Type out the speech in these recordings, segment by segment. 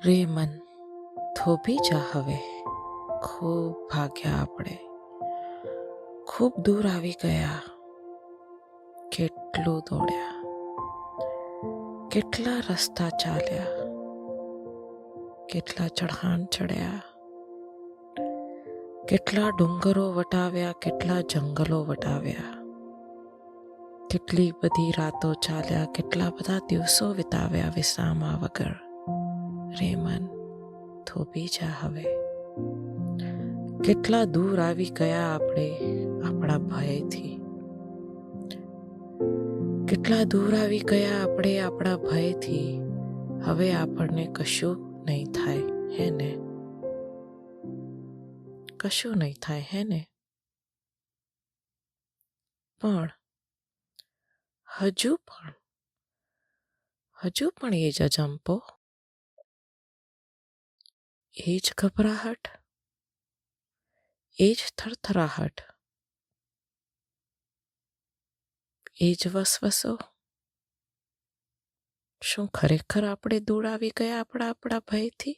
રે મન થોભી જા હવે. ખૂબ ભાગ્યા આપણે, ખૂબ દૂર આવી ગયા. કેટલું દોડ્યા, કેટલા રસ્તા ચાલ્યા, કેટલા ચઢાણ ચડ્યા, કેટલા ડુંગરો વટાવ્યા, કેટલા જંગલો વટાવ્યા, કેટલી બધી રાતો ચાલ્યા, કેટલા બધા દિવસો વિતાવ્યા વિશ્રામા વગર. રે મન થોભી જા હવે. કેટલા દૂર આવી ગયા આપણે આપણા ભયથી. કેટલા દૂર આવી ગયા આપણે આપણા ભયથી. હવે આપણને કશું નહીં થાય, હે ને? કશું નહીં થાય, હે ને? પણ હજુ પણ એ જ અજંપો, એ જ ગભરાહટ, એ જ થરથરાહટ, એ જ વસવસો. શું ખરેખર આપણે દૂર આવી ગયા આપણા ભયથી?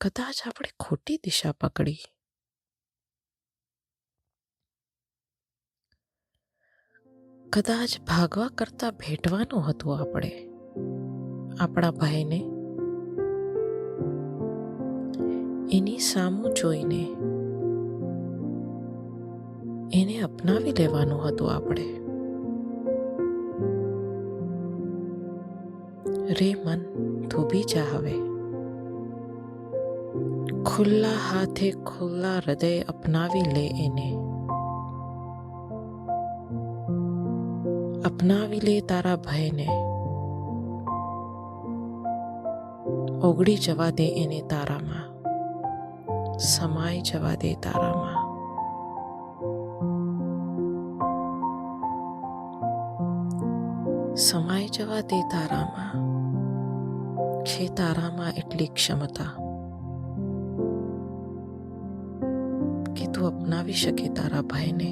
કદાચ આપણે ખોટી દિશા પકડી. કદાચ ભાગવા કરતા ભેટવાનું હતું આપણે આપણા ભયને. એની સામું જોઈને એને અપનાવી લેવાનું હતું આપણે. રે મન થોભી જા હવે. ખુલ્લા હાથે ખુલ્લા હૃદય અપનાવી લે એને. અપનાવી લે તારા ભયને. ઓગળી જવા દે એને તારામાં, સમાઈ જવા દે તારામાં. સમાઈ જવા દે તારામાં. છે તારામાં એટલી ક્ષમતા કે તું અપનાવી શકે તારા ભયને.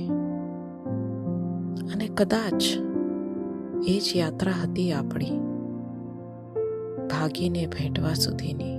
અને કદાચ એ જ યાત્રા હતી આપણી ભાગીને ભેટવા સુધીની.